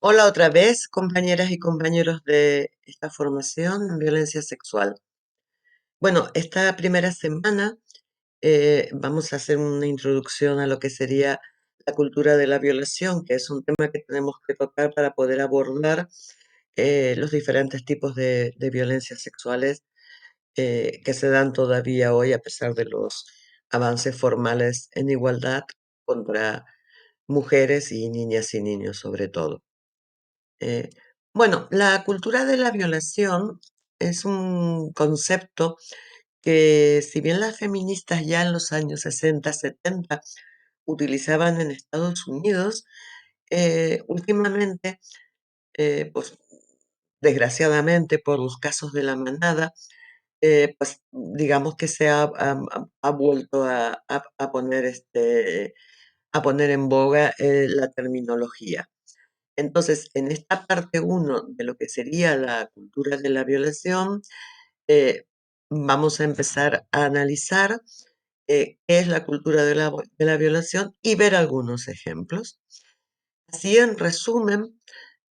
Hola otra vez, compañeras y compañeros de esta formación en violencia sexual. Bueno, esta primera semana vamos a hacer una introducción a lo que sería la cultura de la violación, que es un tema que tenemos que tocar para poder abordar los diferentes tipos de violencias sexuales que se dan todavía hoy a pesar de los avances formales en igualdad contra mujeres y niñas y niños sobre todo. Eh, bueno, la cultura de la violación es un concepto que, si bien las feministas ya en los años 60, 70 utilizaban en Estados Unidos, últimamente, pues desgraciadamente por los casos de la manada, pues digamos que se ha vuelto a poner a poner en boga la terminología. Entonces, en esta parte uno de lo que sería la cultura de la violación, eh, vamos a empezar a analizar qué es la cultura de la violación y ver algunos ejemplos. Así, en resumen,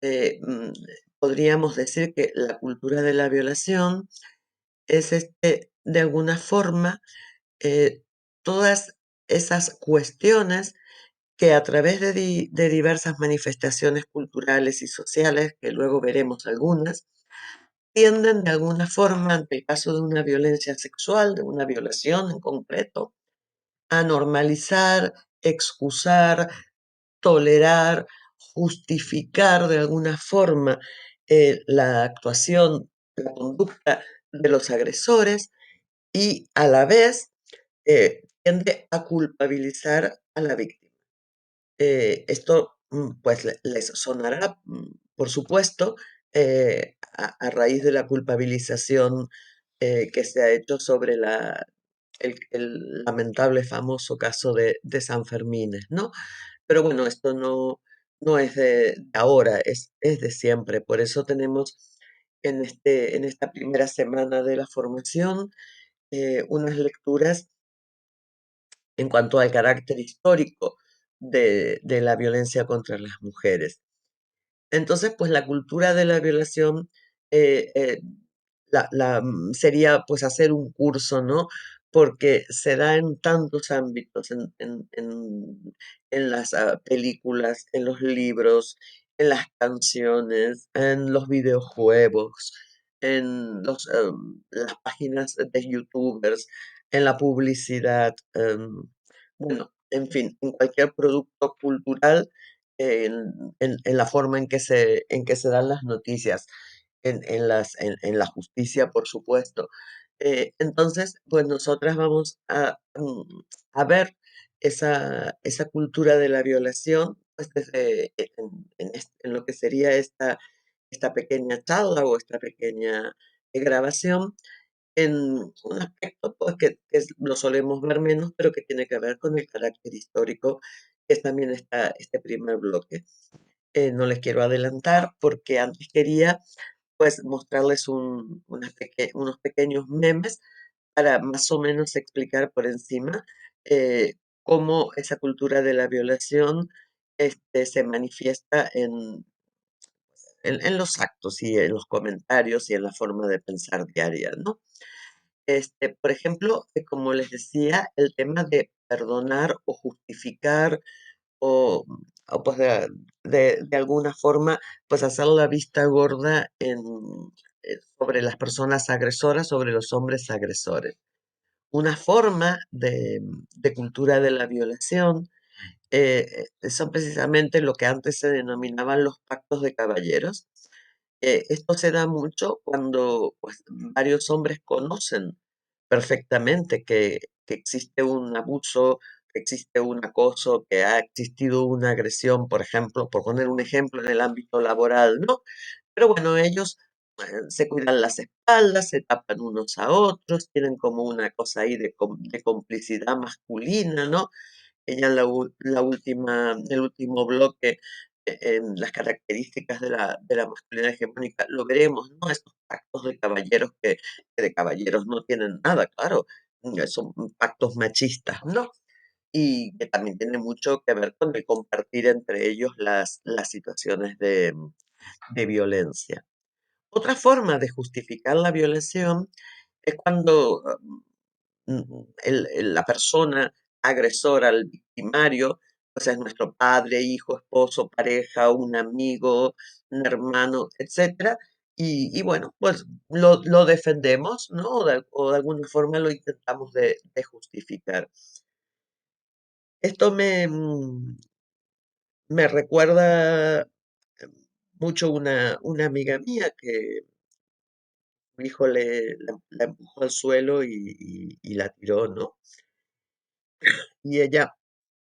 eh, mm, podríamos decir que la cultura de la violación es de alguna forma, todas esas cuestiones que a través de diversas manifestaciones culturales y sociales, que luego veremos algunas, tienden de alguna forma, ante el caso de una violencia sexual, de una violación en concreto, a normalizar, excusar, tolerar, justificar de alguna forma la actuación, la conducta de los agresores y a la vez tiende a culpabilizar a la víctima. Esto, pues, les sonará, por supuesto, a raíz de la culpabilización que se ha hecho sobre el lamentable famoso caso de San Fermines, ¿no? Pero bueno, esto no es de ahora, es de siempre. Por eso tenemos en esta primera semana de la formación unas lecturas en cuanto al carácter histórico de la violencia contra las mujeres. Entonces, pues la cultura de la violación eh, eh, sería pues hacer un curso, ¿no? Porque se da en tantos ámbitos, en las películas, en los libros, en las canciones, en los videojuegos, en las páginas de YouTubers, en la publicidad, bueno, en fin, en cualquier producto cultural, en la forma en que se dan las noticias en la justicia, por supuesto. Entonces, pues nosotras vamos a ver esa cultura de la violación, pues desde, en lo que sería esta pequeña charla o esta pequeña grabación, en un aspecto pues lo solemos ver menos, pero que tiene que ver con el carácter histórico, que es también este primer bloque. No les quiero adelantar porque antes quería pues mostrarles unos pequeños memes para más o menos explicar por encima cómo esa cultura de la violación se manifiesta en los actos y en los comentarios y en la forma de pensar diaria, ¿no? Por ejemplo, como les decía, el tema de perdonar o justificar o, o pues de alguna forma, pues hacer la vista gorda sobre las personas agresoras, sobre los hombres agresores. Una forma de cultura de la violación son precisamente lo que antes se denominaban los pactos de caballeros. Esto se da mucho cuando pues, varios hombres conocen perfectamente que existe un abuso, que existe un acoso, que ha existido una agresión, por ejemplo, por poner un ejemplo en el ámbito laboral, ¿no? Pero bueno, ellos se cuidan las espaldas, se tapan unos a otros, tienen como una cosa ahí de complicidad masculina, ¿no? Ella en el último bloque, en las características de la masculinidad hegemónica, lo veremos, ¿no? Estos pactos de caballeros que de caballeros no tienen nada, claro, son pactos machistas, ¿no? y que también tiene mucho que ver con el compartir entre ellos las situaciones de violencia. Otra forma de justificar la violación es cuando la persona agresora al victimario, pues es nuestro padre, hijo, esposo, pareja, un amigo, un hermano, etcétera. Y bueno, pues lo defendemos, ¿no? O de alguna forma lo intentamos de justificar. Esto me recuerda mucho una amiga mía que su hijo la empujó al suelo y la tiró, ¿no? Y ella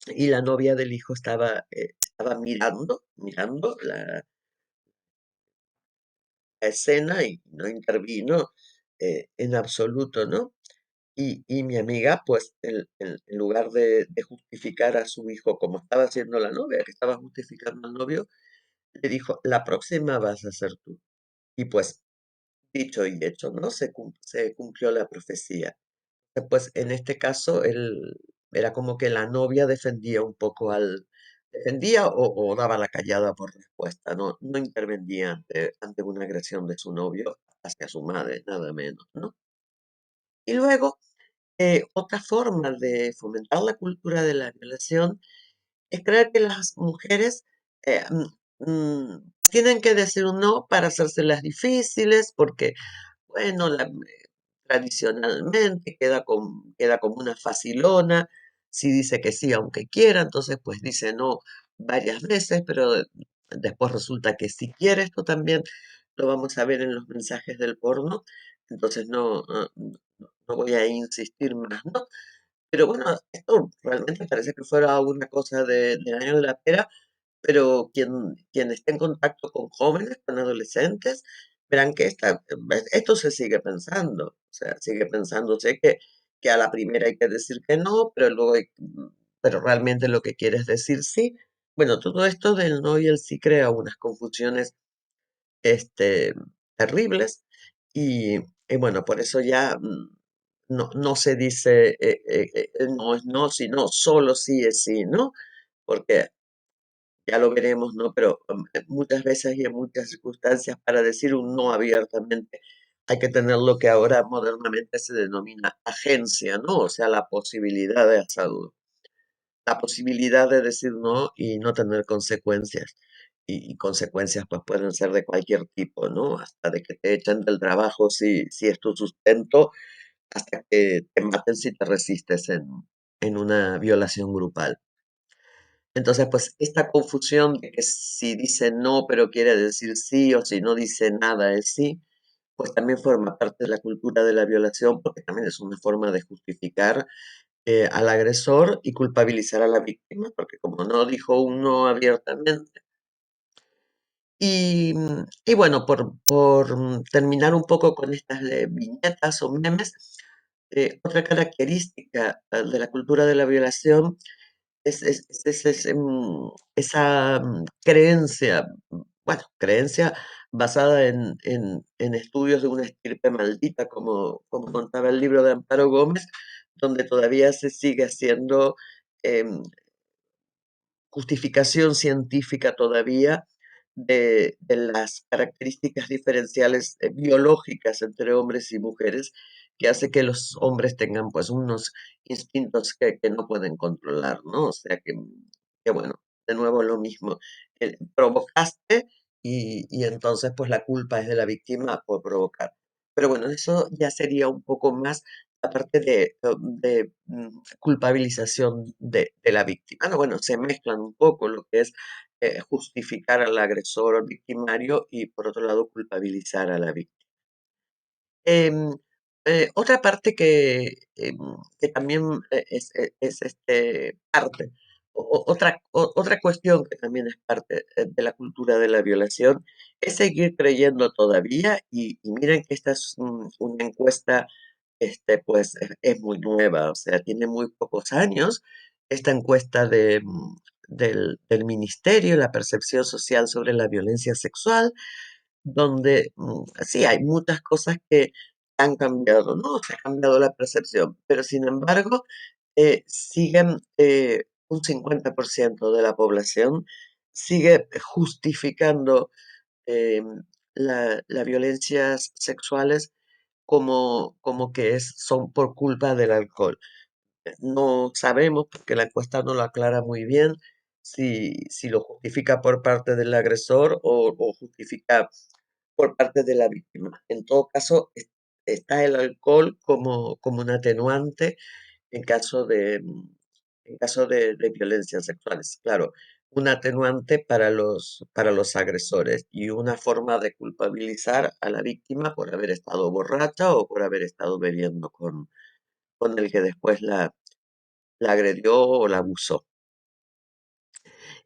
y la novia del hijo estaba mirando la escena y no intervino en absoluto, ¿no? Y mi amiga, pues, en lugar de justificar a su hijo como estaba haciendo la novia, que estaba justificando al novio, le dijo, la próxima vas a ser tú. Y pues, dicho y hecho, ¿no? Se cumplió la profecía. Pues en este caso, era como que la novia defendía un poco defendía o daba la callada por respuesta, no intervenía ante una agresión de su novio hacia su madre, nada menos, ¿no? Y luego, otra forma de fomentar la cultura de la violación es creer que las mujeres eh, tienen que decir un no para hacérselas difíciles, porque, bueno, tradicionalmente queda como una facilona, si dice que sí aunque quiera, entonces pues dice no varias veces, pero después resulta que sí quiere. Esto también lo vamos a ver en los mensajes del porno, entonces no voy a insistir más, ¿no? Pero bueno, esto realmente parece que fuera una cosa del año de la pera, pero quien esté en contacto con jóvenes, con adolescentes, verán que esto se sigue pensando, o sea, sigue pensándose que a la primera hay que decir que no, pero pero realmente lo que quiere es decir sí. Bueno, todo esto del no y el sí crea unas confusiones, este, terribles, y bueno, por eso ya no se dice no es no, sino solo sí es sí, ¿no? Porque ya lo veremos, ¿no? Pero muchas veces y en muchas circunstancias para decir un no abiertamente hay que tener lo que ahora modernamente se denomina agencia, ¿no? O sea, la posibilidad de hacerlo, la posibilidad de decir no y no tener consecuencias. Y consecuencias pues pueden ser de cualquier tipo, ¿no? Hasta de que te echen del trabajo si es tu sustento, hasta que te maten si te resistes en una violación grupal. Entonces, pues esta confusión de que si dice no, pero quiere decir sí, o si no dice nada es sí, pues también forma parte de la cultura de la violación, porque también es una forma de justificar al agresor y culpabilizar a la víctima, porque como no dijo un no abiertamente. Y bueno, por terminar un poco con estas viñetas o memes, otra característica de la cultura de la violación esa creencia, bueno, creencia basada en estudios de una estirpe maldita, como contaba el libro de Amparo Gómez, donde todavía se sigue haciendo em, justificación científica todavía de las características diferenciales biológicas entre hombres y mujeres que hace que los hombres tengan pues unos instintos que no pueden controlar, ¿no? O sea que bueno, de nuevo lo mismo, provocaste y entonces pues la culpa es de la víctima por provocar. Pero bueno, eso ya sería un poco más la parte de culpabilización de la víctima. No, bueno, se mezclan un poco lo que es justificar al agresor o al victimario y por otro lado culpabilizar a la víctima. Em, otra parte que también parte, otra cuestión que también es parte de la cultura de la violación, es seguir creyendo todavía, y miren que esta es una encuesta, pues es muy nueva, o sea, tiene muy pocos años, esta encuesta del Ministerio, la percepción social sobre la violencia sexual, donde sí hay muchas cosas que han cambiado, ¿no? Se ha cambiado la percepción, pero sin embargo, siguen, un 50% de la población sigue justificando las violencias sexuales como que son por culpa del alcohol. No sabemos, porque la encuesta no lo aclara muy bien, si lo justifica por parte del agresor o justifica por parte de la víctima. En todo caso, está el alcohol como un atenuante en caso de violencias sexuales. Claro, un atenuante para los agresores y una forma de culpabilizar a la víctima por haber estado borracha o por haber estado bebiendo con el que después la agredió o la abusó.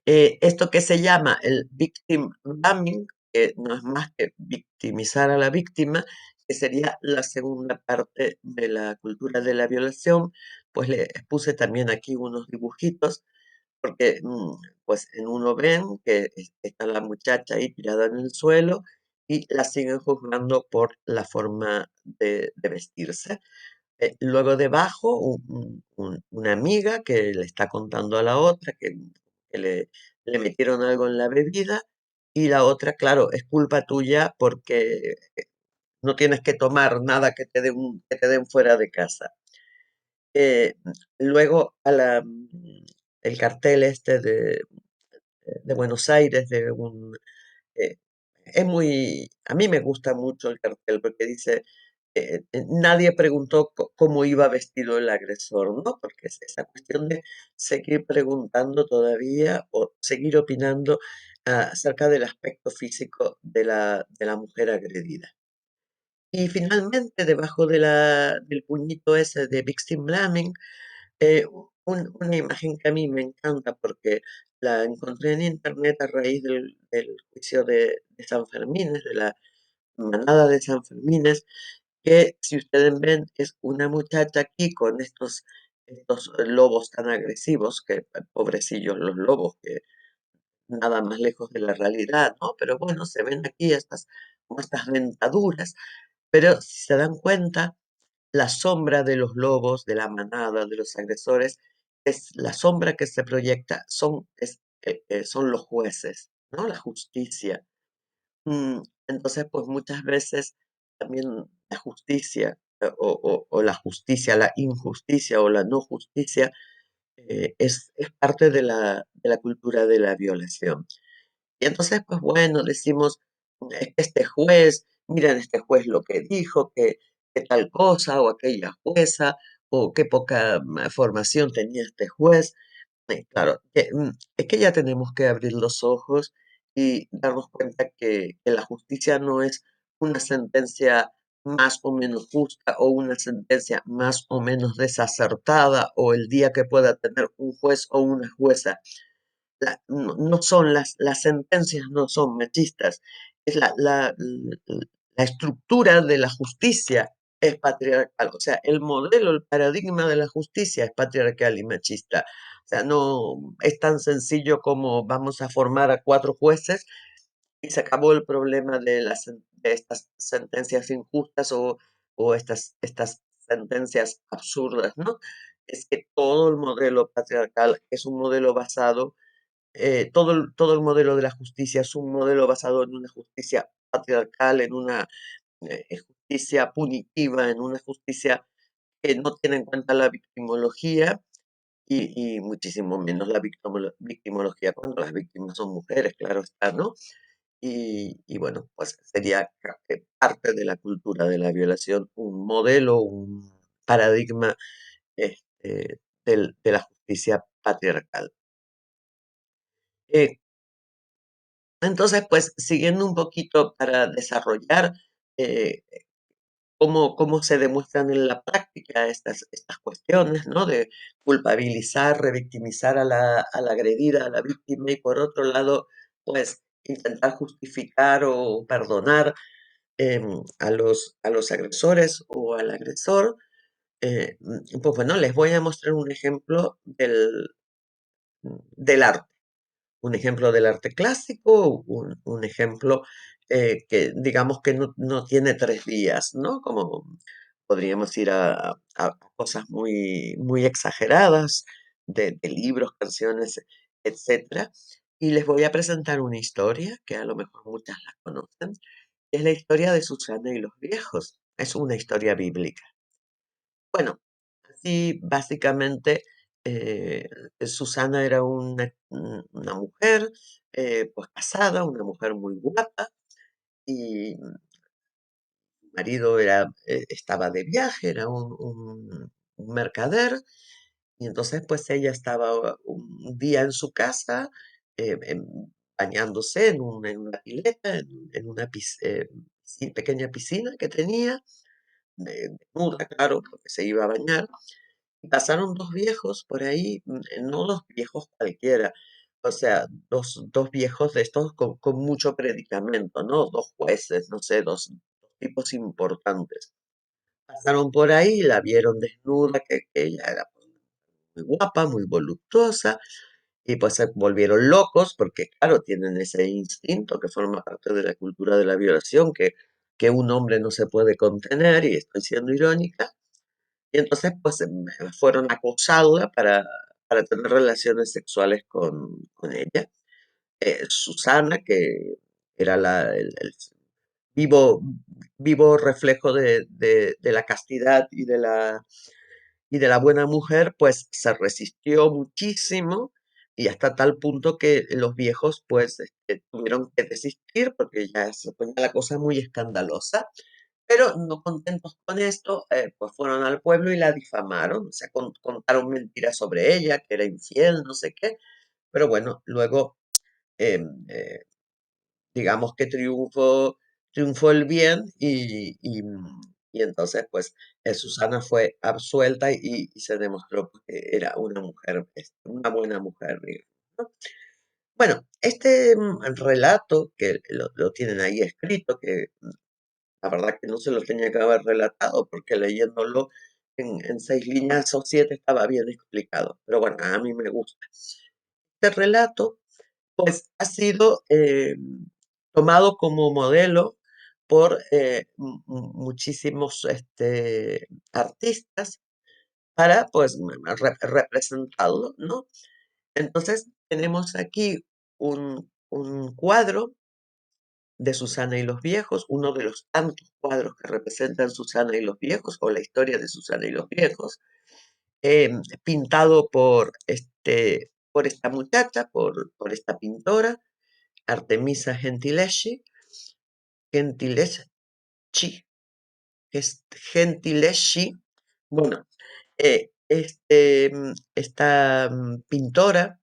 Esto que se llama el victim blaming, que no es más que victimizar a la víctima, que sería la segunda parte de la cultura de la violación, pues le puse también aquí unos dibujitos, porque pues en uno ven que está la muchacha ahí tirada en el suelo y la siguen juzgando por la forma de vestirse. Luego debajo, una amiga que le está contando a la otra que le metieron algo en la bebida y la otra, claro, es culpa tuya porque no tienes que tomar nada que te den fuera de casa. Eh, Luego el cartel este de Buenos Aires eh, a mí me gusta mucho el cartel porque dice nadie preguntó cómo iba vestido el agresor, ¿no? Porque es esa cuestión de seguir preguntando todavía o seguir opinando acerca del aspecto físico de la mujer agredida. Y finalmente, debajo del puñito ese de victim blaming, una imagen que a mí me encanta porque la encontré en internet a raíz del juicio de San Fermín, de la manada de San Fermín, que si ustedes ven es una muchacha aquí con estos lobos tan agresivos, que pobrecillos los lobos, que nada más lejos de la realidad, ¿no? Pero bueno, se ven aquí como estas dentaduras, pero si se dan cuenta, la sombra de los lobos, de la manada, de los agresores, es la sombra que se proyecta, son los jueces, ¿no? La justicia. Entonces, pues muchas veces también la justicia o la justicia, la injusticia o la no justicia es parte de la cultura de la violación. Y entonces, pues bueno, decimos, es que este juez, miren este juez lo que dijo, que tal cosa o aquella jueza, o qué poca formación tenía este juez. Claro, es que ya tenemos que abrir los ojos y darnos cuenta que la justicia no es una sentencia más o menos justa o una sentencia más o menos desacertada o el día que pueda tener un juez o una jueza. No son las sentencias no son machistas, es la estructura de la justicia es patriarcal, o sea, el modelo, el paradigma de la justicia es patriarcal y machista. O sea, no es tan sencillo como vamos a formar a 4 jueces y se acabó el problema de estas sentencias injustas o estas sentencias absurdas, ¿no? Es que todo el modelo patriarcal es un modelo basado todo el modelo de la justicia es un modelo basado en una justicia patriarcal, en una justicia punitiva, en una justicia que no tiene en cuenta la victimología y muchísimo menos la victimología cuando las víctimas son mujeres, claro está, ¿no? Y bueno, pues sería parte de la cultura de la violación, un modelo, un paradigma de la justicia patriarcal. Eh, Entonces, pues siguiendo un poquito para desarrollar eh, cómo se demuestran en la práctica estas cuestiones, ¿no? De culpabilizar, revictimizar a la agredida, a la víctima, y por otro lado, pues intentar justificar o perdonar a los agresores o al agresor. Pues bueno, les voy a mostrar un ejemplo del arte. Un ejemplo del arte clásico, un ejemplo que digamos que no tiene 3 días, ¿no? Como podríamos ir a cosas muy exageradas, de libros, canciones, etcétera. Y les voy a presentar una historia que a lo mejor muchas la conocen. Es la historia de Susana y los viejos. Es una historia bíblica. Bueno, así básicamente, Susana era una mujer, pues casada, una mujer muy guapa, y su marido estaba de viaje, era un mercader, y entonces pues ella estaba un día en su casa, bañándose en una pileta, en una pequeña piscina que tenía, desnuda, claro, porque se iba a bañar. Y pasaron dos viejos por ahí, no dos viejos cualquiera, o sea, dos viejos de estos con mucho predicamento, ¿no? Dos jueces, no sé, dos tipos importantes. Pasaron por ahí, la vieron desnuda, que ella era muy guapa, muy voluptuosa, y pues se volvieron locos, porque claro, tienen ese instinto que forma parte de la cultura de la violación, que un hombre no se puede contener, y estoy siendo irónica, y entonces, pues, fueron a acosarla para tener relaciones sexuales con ella. Susana, que era el vivo, vivo reflejo de la castidad y de la buena mujer, pues se resistió muchísimo y hasta tal punto que los viejos, pues, tuvieron que desistir porque ya se ponía la cosa muy escandalosa. Pero no contentos con esto, pues fueron al pueblo y la difamaron, o sea, contaron mentiras sobre ella, que era infiel, no sé qué, pero bueno, luego, digamos que triunfó el bien y entonces, pues, Susana fue absuelta y se demostró que era una mujer, una buena mujer, digamos, ¿no? Bueno, este relato que lo tienen ahí escrito, que la verdad que no se lo tenía que haber relatado, porque leyéndolo en 6 líneas o 7 estaba bien explicado. Pero bueno, a mí me gusta. Este relato, pues, ha sido tomado como modelo por muchísimos artistas para, pues, representarlo, ¿no? Entonces, tenemos aquí un cuadro de Susana y los viejos, uno de los tantos cuadros que representan Susana y los viejos, o la historia de Susana y los viejos, pintado por esta muchacha, por esta pintora, Artemisa Gentileschi, que es Gentileschi. Bueno, esta pintora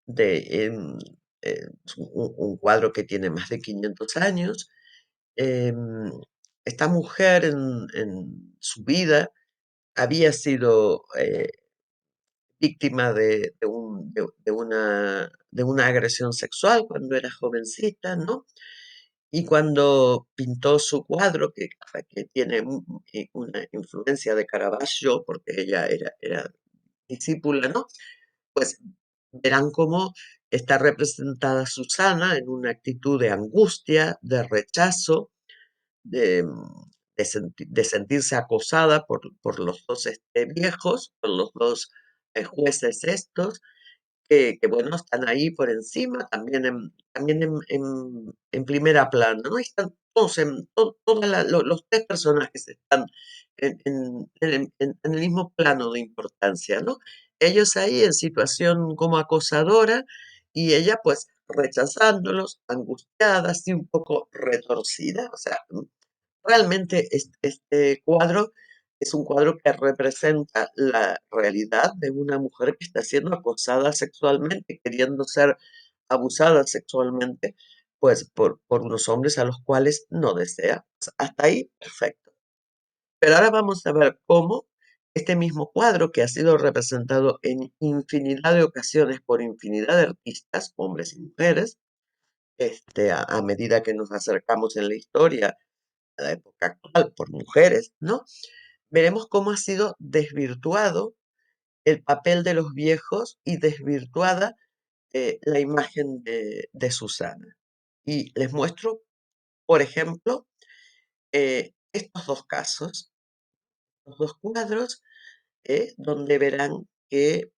de es un cuadro que tiene más de 500 años. Em, Esta mujer en su vida había sido víctima de una agresión sexual cuando era jovencita, ¿no? Y cuando pintó su cuadro, que tiene una influencia de Caravaggio, porque ella era discípula, ¿no? Pues verán cómo está representada Susana en una actitud de angustia, de rechazo, de, de sentirse acosada por los dos viejos, por los dos jueces estos, bueno, están ahí por encima, también en primera plana, ¿no? Están todos, los tres personajes están en el mismo plano de importancia, ¿no? Ellos ahí en situación como acosadora y ella pues rechazándolos, angustiada, así un poco retorcida, o sea, realmente este cuadro es un cuadro que representa la realidad de una mujer que está siendo acosada sexualmente, queriendo ser abusada sexualmente, pues por unos hombres a los cuales no desea. Hasta ahí, perfecto. Pero ahora vamos a ver cómo este mismo cuadro, que ha sido representado en infinidad de ocasiones por infinidad de artistas, hombres y mujeres, a medida que nos acercamos en la historia a la época actual por mujeres, ¿no? Veremos cómo ha sido desvirtuado el papel de los viejos y desvirtuada la imagen de Susana. Y les muestro, por ejemplo, estos dos casos. estos dos cuadros, donde verán que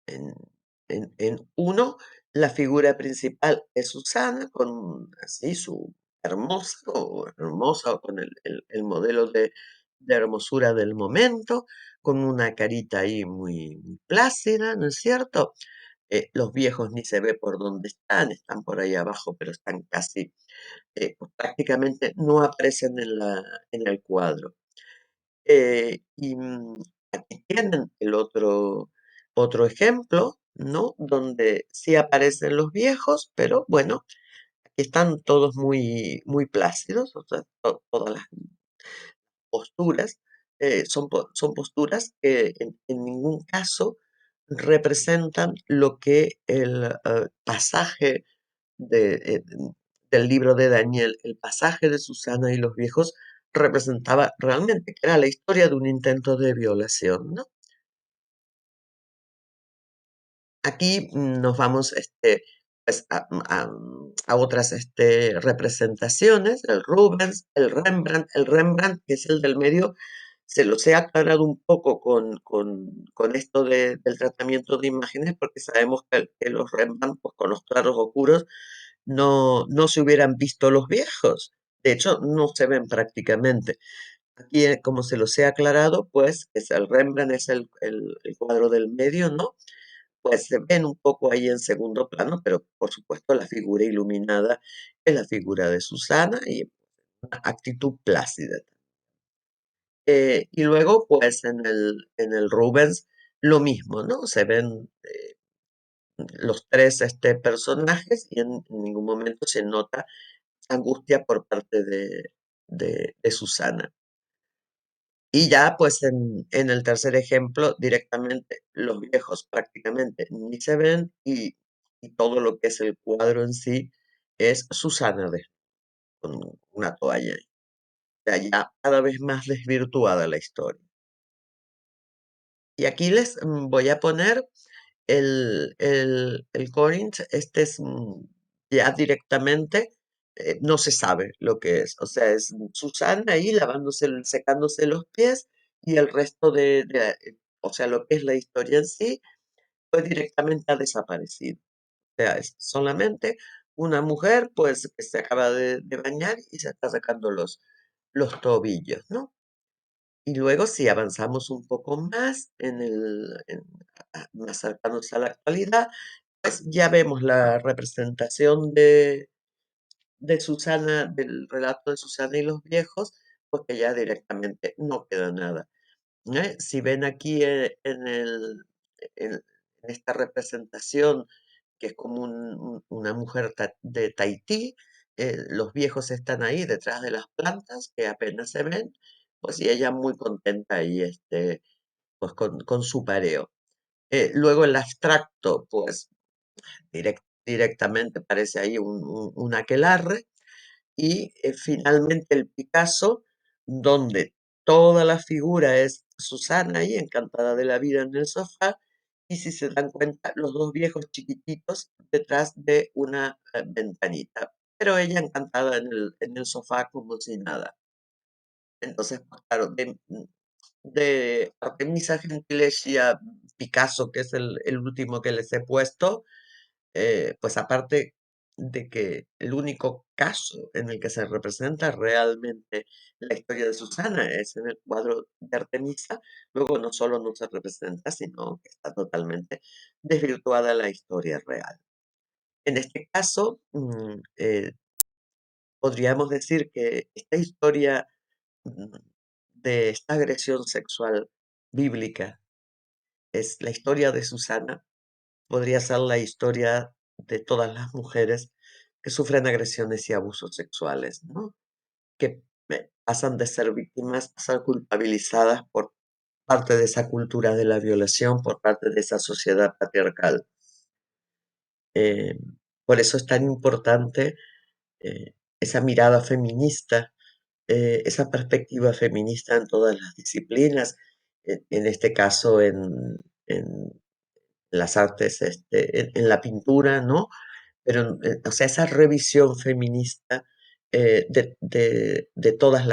en, uno la figura principal es Susana, con así su hermosa o con el modelo de hermosura del momento, con una carita ahí muy, muy plácida, ¿no es cierto? Los viejos ni se ve por dónde están por ahí abajo, pero están casi, pues prácticamente no aparecen en el cuadro. Aquí tienen el otro ejemplo, ¿no? Donde sí aparecen los viejos, pero bueno, aquí están todos muy, muy plácidos, o sea, todas las posturas son posturas que en ningún caso representan lo que el pasaje del libro de Daniel, el pasaje de Susana y los viejos, representaba realmente, que era la historia de un intento de violación, ¿no? Aquí nos vamos pues, a otras representaciones, el Rubens, el Rembrandt, que es el del medio, se los he aclarado un poco con esto del tratamiento de imágenes, porque sabemos que los Rembrandt, pues, con los claros oscuros, no se hubieran visto los viejos. De hecho, no se ven prácticamente. Aquí, como se los he aclarado, pues es el Rembrandt es el cuadro del medio, ¿no? Pues se ven un poco ahí en segundo plano, pero por supuesto la figura iluminada es la figura de Susana y una actitud plácida. Y luego, pues en el Rubens, lo mismo, ¿no? Se ven los tres personajes y en ningún momento se nota angustia por parte de Susana. Y ya, pues en el tercer ejemplo, directamente los viejos prácticamente ni se ven y todo lo que es el cuadro en sí es Susana con una toalla. O sea, ya cada vez más desvirtuada la historia. Y aquí les voy a poner el Corinth, es ya directamente, no se sabe lo que es. O sea, es Susana ahí lavándose, secándose los pies y el resto o sea, lo que es la historia en sí, pues directamente ha desaparecido. O sea, es solamente una mujer, pues, que se acaba de bañar y se está sacando los tobillos, ¿no? Y luego, si avanzamos un poco más más cercanos a la actualidad, pues ya vemos la representación de Susana, del relato de Susana y los viejos, porque ya directamente no queda nada. Si ven aquí en esta representación, que es como una mujer de Tahití, los viejos están ahí detrás de las plantas, que apenas se ven, pues y ella muy contenta ahí, pues con su pareo. Luego el abstracto, pues directamente parece ahí un aquelarre, y finalmente el Picasso, donde toda la figura es Susana ahí, encantada de la vida en el sofá, y si se dan cuenta, los dos viejos chiquititos detrás de una ventanita, pero ella encantada en el sofá como si nada. Entonces, pues, claro, de Artemisa Gentileschi a Picasso, que es el último que les he puesto, pues aparte de que el único caso en el que se representa realmente la historia de Susana es en el cuadro de Artemisa, luego no solo no se representa, sino que está totalmente desvirtuada la historia real. En este caso, podríamos decir que esta historia mm, de esta agresión sexual bíblica es la historia de Susana, podría ser la historia de todas las mujeres que sufren agresiones y abusos sexuales, ¿no? Que pasan de ser víctimas a ser culpabilizadas por parte de esa cultura de la violación, por parte de esa sociedad patriarcal. Eh, por eso es tan importante esa mirada feminista, esa perspectiva feminista en todas las disciplinas, en este caso en las artes, en la pintura, ¿no? Pero, o sea, esa revisión feminista de todas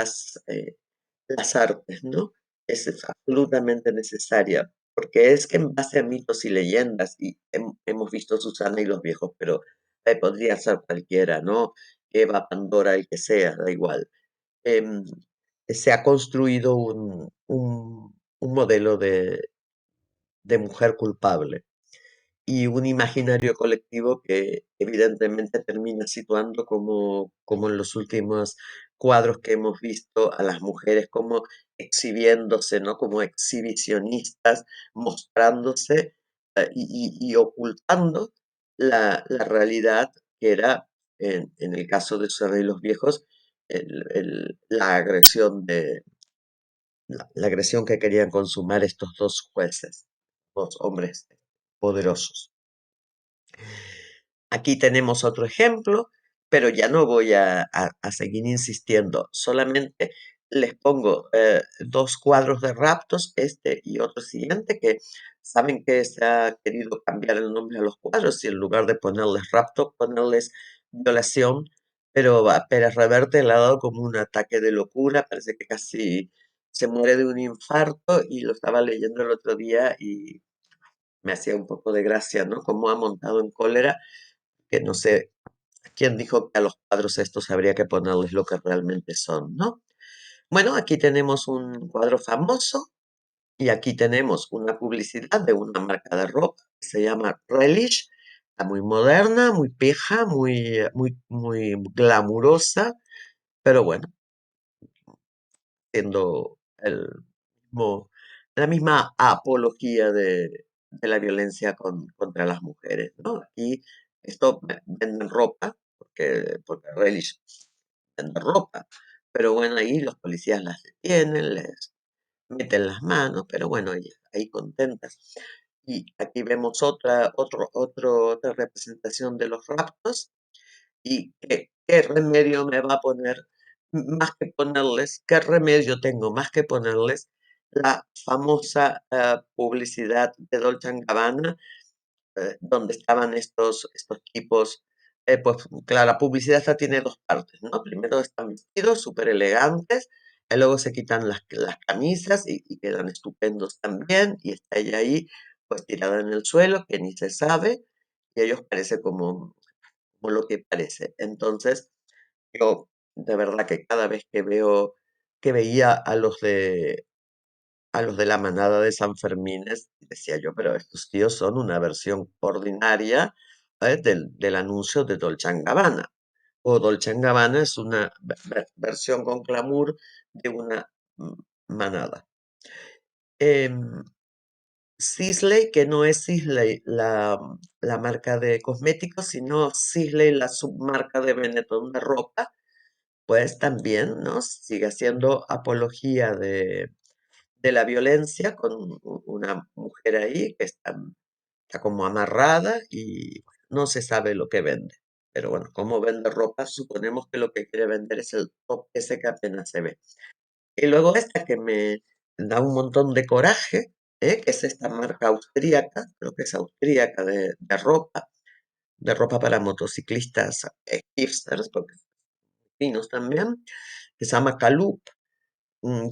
las artes, ¿no? Es absolutamente necesaria, porque es que en base a mitos y leyendas, y hemos visto Susana y los viejos, pero podría ser cualquiera, ¿no? Eva, Pandora, el que sea, da igual. Em, Se ha construido un modelo de mujer culpable y un imaginario colectivo que evidentemente termina situando como en los últimos cuadros que hemos visto a las mujeres como exhibiéndose, ¿no? Como exhibicionistas, mostrándose y ocultando la realidad que era, en el caso de Susana y los viejos, la agresión la agresión que querían consumar estos dos jueces, dos hombres poderosos. Aquí tenemos otro ejemplo, pero ya no voy a seguir insistiendo, solamente les pongo dos cuadros de raptos, este y otro siguiente, que saben que se ha querido cambiar el nombre a los cuadros y en lugar de ponerles rapto, ponerles violación, pero a Pérez Reverte le ha dado como un ataque de locura, parece que casi se muere de un infarto y lo estaba leyendo el otro día y me hacía un poco de gracia, ¿no? Cómo ha montado en cólera, que no sé quién dijo que a los cuadros estos habría que ponerles lo que realmente son, ¿no? Bueno, aquí tenemos un cuadro famoso y aquí tenemos una publicidad de una marca de ropa que se llama Relish. Está muy moderna, muy pija, muy glamurosa, pero bueno, siendo la misma apología de la violencia contra las mujeres, ¿no? Aquí esto venden ropa, porque Relish vende ropa, pero bueno, ahí los policías las detienen, les meten las manos, pero bueno, ellas ahí contentas. Y aquí vemos otra representación de los raptos. ¿Y qué remedio me va a poner? Más que ponerles, ¿qué remedio tengo? Más que ponerles la famosa publicidad de Dolce Gabbana, donde estaban estos tipos. Pues claro, la publicidad esta tiene dos partes, ¿no? Primero están vestidos súper elegantes, y luego se quitan las camisas y quedan estupendos también, y está ella ahí, pues tirada en el suelo, que ni se sabe, y ellos parece como lo que parece. Entonces, yo de verdad que cada vez que veía a los de la manada de San Fermines, decía yo, pero estos tíos son una versión ordinaria, del anuncio de Dolce Gabbana. O Dolce Gabbana es una versión con glamour de una manada. Em, Sisley, que no es Sisley la marca de cosméticos, sino Sisley la submarca de Benetton de ropa, pues también, ¿no? Sigue haciendo apología de la violencia con una mujer ahí que está como amarrada y bueno, no se sabe lo que vende. Pero bueno, como vende ropa, suponemos que lo que quiere vender es el top ese que apenas se ve. Y luego esta que me da un montón de coraje, que es esta marca austríaca, creo que es austríaca de ropa para motociclistas hipsters, porque son finos también, que se llama Calup,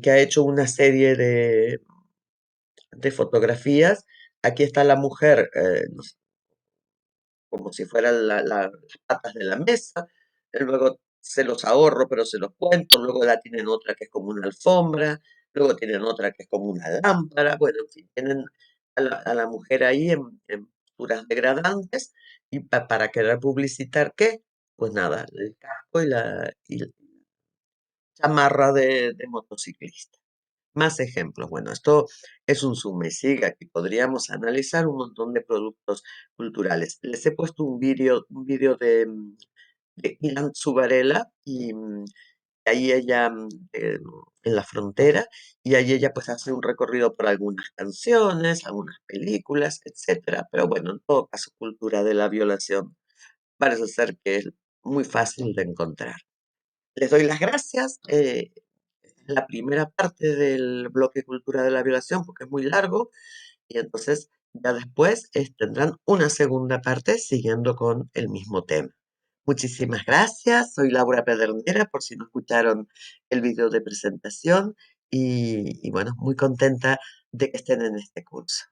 que ha hecho una serie de fotografías. Aquí está la mujer, no sé, como si fueran las patas de la mesa, luego se los ahorro, pero se los cuento, luego la tienen otra que es como una alfombra, luego tienen otra que es como una lámpara, bueno, en fin, tienen a la mujer ahí en posturas degradantes y para querer publicitar ¿qué? Pues nada, el casco y la chamarra de motociclista. Más ejemplos. Bueno, esto es un suma y sigue. Aquí podríamos analizar un montón de productos culturales. Les he puesto un vídeo de Ilan Zubarela y ahí ella en la frontera y ahí ella pues hace un recorrido por algunas canciones, algunas películas, etcétera. Pero bueno, en todo caso, cultura de la violación parece ser que es muy fácil de encontrar. Les doy las gracias. La primera parte del bloque Cultura de la Violación, porque es muy largo, y entonces ya después tendrán una segunda parte siguiendo con el mismo tema. Muchísimas gracias, soy Laura Pedernera, por si no escucharon el video de presentación, y bueno, muy contenta de que estén en este curso.